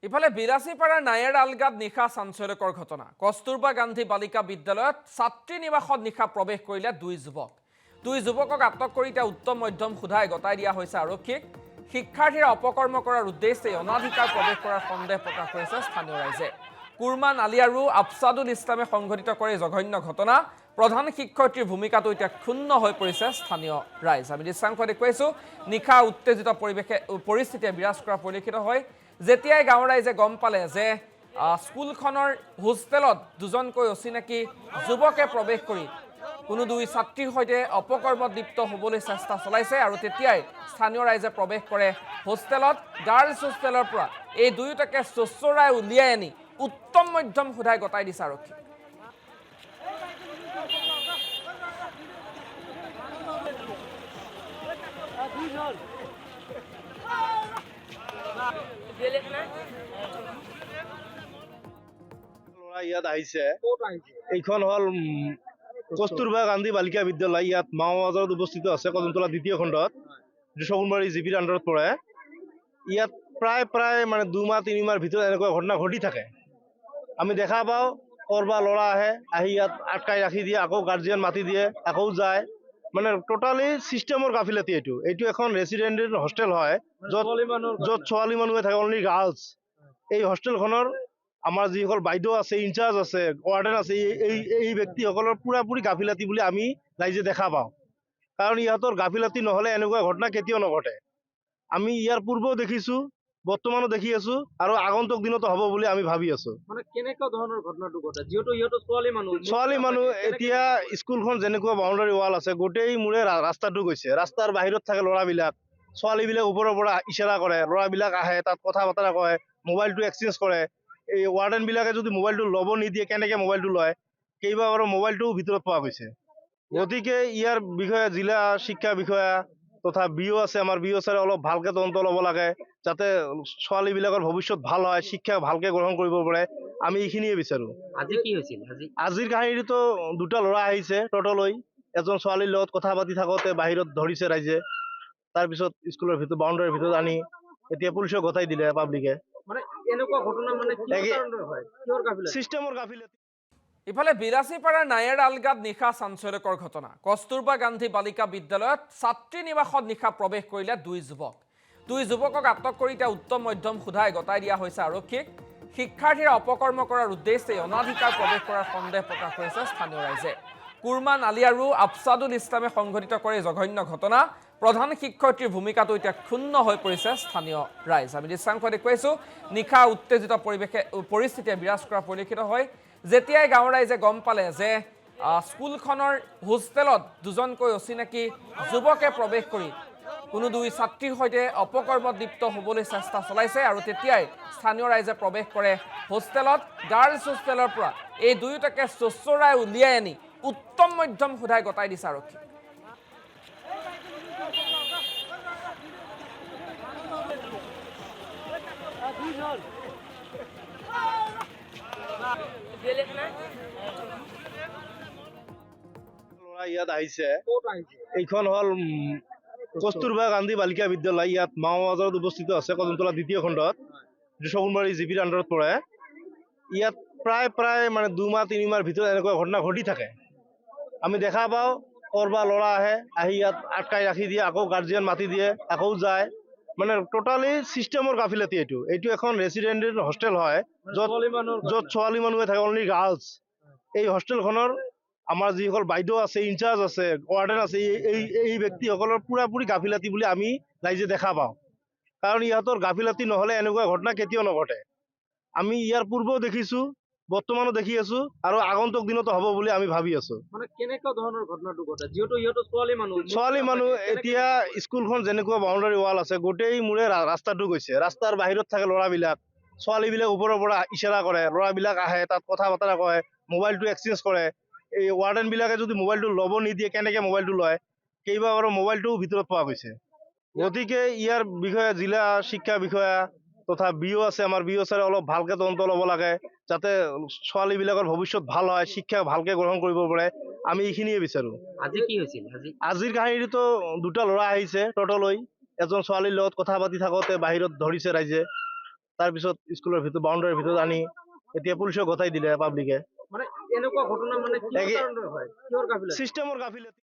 ইফালে বিলাসীপাড়াৰ নায়াৰ আলগাত নিশা চাঞ্চল্যকৰ ঘটনা। কস্তুৰবা গান্ধী বালিকা বিদ্যালয়ত ছাত্ৰী নিবাসত নিশা প্ৰৱেশ কৰিলে দুই যুৱক। দুই যুৱকক আটক কৰি এতিয়া উত্তম মধ্যম সোধাই গতাই দিয়া হৈছে আৰক্ষীক। শিক্ষাৰ্থীৰ অপকৰ্ম কৰাৰ উদ্দেশ্যে অনাধিকাৰ প্ৰৱেশ কৰাৰ সন্দেহ প্ৰকাশ কৰিছে স্থানীয় ৰাইজে। কুৰমান আলী আৰু আফছাদুল ইছলামে সংঘটিত কৰে জঘন্য ঘটনা। প্ৰধান শিক্ষয়িত্ৰীৰ ভূমিকাটো এতিয়া ক্ষুণ্ণ হৈ পৰিছে স্থানীয় ৰাইজ। আমি দৃশ্যাংশ দেখুৱাইছোঁ। নিশা উত্তেজিত পৰিস্থিতিয়ে বিৰাজ কৰা পৰিলক্ষিত হয়। যেতিয়াই গাঁৱৰ ৰাইজে গম পালে যে স্কুলখনৰ হোষ্টেলত দুজনকৈ অচিনাকি যুৱকে প্ৰৱেশ কৰি কোনো দুই ছাত্ৰীৰ সৈতে অপকৰ্মত লিপ্ত হ'বলৈ চেষ্টা চলাইছে আৰু তেতিয়াই স্থানীয় ৰাইজে প্ৰৱেশ কৰে হোষ্টেলত। গাৰ্লছ হোষ্টেলৰ পৰা এই দুয়োটাকে চোঁচৰাই উলিয়াই আনি উত্তম মধ্যম সোধাই গতাই দিছে আৰক্ষী। ইয়াত আহিছে এইখন হল কস্তুৰবা গান্ধী বালিকা বিদ্যালয়। ইয়াত মাওবাজাৰত উপস্থিত আছে কদমতলা দ্বিতীয় খণ্ডত, শগুনবাৰী জিপিৰ আণ্ডাৰত পৰে। ইয়াত প্ৰায় মানে 2 মাহ 3 মাহৰ ভিতৰত এনেকুৱা ঘটনা ঘটি থাকে। আমি দেখা পাওঁ কৰবা ল'ৰা আহে, আহি ইয়াত আটকাই ৰাখি দিয়ে, আকৌ গাৰ্জিয়ান মাতি দিয়ে, আকৌ যায়। মানে টোটালি চিষ্টেমৰ গাফিলতি। এইটো এখন ৰেচিডেণ্টেল হোষ্টেল হয়, য'ত ছোৱালী মানুহে থাকে, অনলি গাৰ্লছ। এই হোষ্টেলখনৰ আমাৰ যিসকল বাইদেউ আছে, ইনচাৰ্জ আছে, ৱাৰ্ডেন আছে, এই ব্যক্তিসকলৰ পুৰাপুৰি গাফিলতি বুলি আমি ৰাইজে দেখা পাওঁ। কাৰণ ইহঁতৰ গাফিলতি নহ'লে এনেকুৱা ঘটনা কেতিয়াও নঘটে। আমি ইয়াৰ পূৰ্বেও দেখিছোঁ, বৰ্তমানো দেখি আছোঁ, আৰু আগন্তুক দিনতো হ'ব বুলি আমি ভাবি আছোঁ। মানে কেনেকুৱা ধৰণৰ ঘটনাটো ঘটে? যিহেতু ইহঁতো ছোৱালী মানুহ এতিয়া স্কুলখন যেনেকুৱা বাউণ্ডাৰী ৱাল আছে, গোটেই মূৰে ৰাস্তাটো গৈছে। ৰাস্তাৰ বাহিৰত থাকে ল'ৰাবিলাক, ছোৱালীবিলাক ওপৰৰ পৰা ইচাৰা কৰে, ল'ৰাবিলাক আহে, তাত কথা বতৰা কয়, মোবাইলটো এক্সচেঞ্জ কৰে। এই ৱাৰ্ডেন বিলাকে যদি মোবাইলটো ল'ব নিদিয়ে, কেনেকে মোবাইলটো লয়, কেইবাবাৰো মোবাইলটোও ভিতৰত পোৱা গৈছে। গতিকে ইয়াৰ বিষয়ে জিলা শিক্ষা বিষয়া তথা বিও আছে, আমাৰ বিও ছাৰে অলপ ভালকে তদন্ত ল'ব লাগে, যাতে ছোৱালীবিলাকৰ ভৱিষ্যত ভাল হয়, শিক্ষা ভালকে গ্ৰহণ কৰিব পাৰে। আমি এইখিনিয়ে বিচাৰো। আজি কি হৈছিল? আজিৰ কাহিনীটো দুটা ল'ৰা আহিছে ট'টলৈ, এজন ছোৱালীৰ লগত কথা পাতি থাকোতে বাহিৰত ধৰিছে ৰাইজে। তাৰপিছত স্কুলৰ বাউণ্ডাৰীৰ ভিতৰত আনি এতিয়া পুলিচক গতাই দিলে পাব্লিকে। মানে এনেকুৱা ঘটনা মানে কি কাৰণৰ হয়? কিহৰ গাফিলতি? চিষ্টেমৰ গাফিলতি। ইফালে বিলাসীপাড়াৰ নায়াৰ আলগাত নিশা চাঞ্চল্যকৰ ঘটনা। কস্তুৰবা গান্ধী বালিকা বিদ্যালয়ত ছাত্ৰী নিবাসত নিশা প্ৰৱেশ কৰিলে দুই যুৱক। দুই যুৱকক আটক কৰি এতিয়া উত্তম মধ্যম সোধাই গতাই দিয়া হৈছে আৰক্ষীক। শিক্ষাৰ্থীৰ অপকৰ্ম কৰাৰ উদ্দেশ্যে অনাধিকাৰ প্ৰৱেশ কৰাৰ সন্দেহ প্ৰকাশ কৰিছে স্থানীয় ৰাইজে। কুৰমান আলী আৰু আফছাদুল ইছলামে সংঘটিত কৰে জঘন্য ঘটনা। প্ৰধান শিক্ষয়িত্ৰীৰ ভূমিকাটো এতিয়া ক্ষুণ্ণ হৈ পৰিছে স্থানীয় ৰাইজ। আমি দৃশ্যাংশ দেখুৱাইছোঁ। নিশা উত্তেজিত পৰিস্থিতিয়ে বিৰাজ কৰা পৰিলক্ষিত হয়। যেতিয়াই গাঁৱৰ ৰাইজে গম পালে যে স্কুলখনৰ হোষ্টেলত দুজনকৈ অচিনাকি যুৱকে প্ৰৱেশ কৰি কোনো দুই ছাত্ৰীৰ সৈতে অপকৰ্মত লিপ্ত হ'বলৈ চেষ্টা চলাইছে আৰু তেতিয়াই স্থানীয় ৰাইজে প্ৰৱেশ কৰে হোষ্টেলত। গাৰ্লছ হোষ্টেলৰ পৰা এই দুয়োটাকে চোঁচৰাই উলিয়াই আনি উত্তম মধ্যম সোধাই গতাই দিছে আৰক্ষী। ল'ৰা ইয়াত আহিছে এইখন হল কস্তুৰবা গান্ধী বালিকা বিদ্যালয়। ইয়াত মাওবাজাৰত উপস্থিত আছে কদমতলা দ্বিতীয় খণ্ডত, শগুনবাৰী জিপিৰ আণ্ডাৰত পৰে। ইয়াত প্ৰায় মানে 2 মাহ 3 মাহৰ ভিতৰত এনেকুৱা ঘটনা ঘটি থাকে। আমি দেখা পাওঁ কৰবা ল'ৰা আহে, আহি ইয়াত আটকাই ৰাখি দিয়ে, আকৌ গাৰ্জিয়ান মাতি দিয়ে, আকৌ যায়। মানে টোটালি চিষ্টেমৰ গাফিলতি। এইটো এখন ৰেচিডেণ্টেল হোষ্টেল হয়, য'ত ছোৱালী মানুহে থাকে, অনলি গাৰ্লছ। এই হোষ্টেলখনৰ আমাৰ যিসকল বাইদেউ আছে, ইনচাৰ্জ আছে, ৱাৰ্ডেন আছে, এই ব্যক্তিসকলৰ পুৰাপুৰি গাফিলতি বুলি আমি ৰাইজে দেখা পাওঁ। কাৰণ ইহঁতৰ গাফিলতি নহ'লে এনেকুৱা ঘটনা কেতিয়াও নঘটে। আমি ইয়াৰ পূৰ্বেও দেখিছোঁ, বৰ্তমানো দেখি আছোঁ, আৰু আগন্তুক দিনতো হ'ব বুলি আমি ভাবি আছোঁ। মানে কেনেকুৱা ধৰণৰ ঘটনাটো ঘটে? যিহেতু ইহঁতো ছোৱালী মানুহ এতিয়া স্কুলখন যেনেকুৱা বাউণ্ডাৰী ৱাল আছে, গোটেই মূৰে ৰাস্তাটো গৈছে। ৰাস্তাৰ বাহিৰত থাকে ল'ৰাবিলাক, ছোৱালীবিলাক ওপৰৰ পৰা ইচাৰা কৰে, ল'ৰাবিলাক আহে, তাত কথা বতৰা কয়, মোবাইলটো এক্সচেঞ্জ কৰে। এই ৱাৰ্ডেন বিলাকে যদি মোবাইলটো ল'ব নিদিয়ে, কেনেকে মোবাইলটো লয়, কেইবাবাৰো মোবাইলটোও ভিতৰত পোৱা গৈছে। গতিকে ইয়াৰ বিষয়ে জিলা শিক্ষা বিষয়া তথা বিও আছে, আমাৰ বিও ছাৰে অলপ ভালকে তদন্ত ল'ব লাগে, যাতে ছোৱালীবিলাকৰ ভৱিষ্যত ভাল হয়, শিক্ষা ভালকে গ্ৰহণ কৰিব পাৰে। আমি এইখিনিয়ে বিচাৰো। আজি কি হৈছিল? আজিৰ কাহিনীটো দুটা ল'ৰা আহিছে ট'টলৈ, এজন ছোৱালীৰ লগত কথা পাতি থাকোতে বাহিৰত ধৰিছে ৰাইজে। তাৰপিছত স্কুলৰ ভিতৰত বাউণ্ডাৰীৰ ভিতৰত আনি এতিয়া পুলিচক গতাই দিলে পাব্লিকে। মানে এনেকুৱা ঘটনা মানে কিহৰ একে- কাৰণে হয়, কিহৰ গাফিলতি? চিষ্টেমৰ গাফিলতি।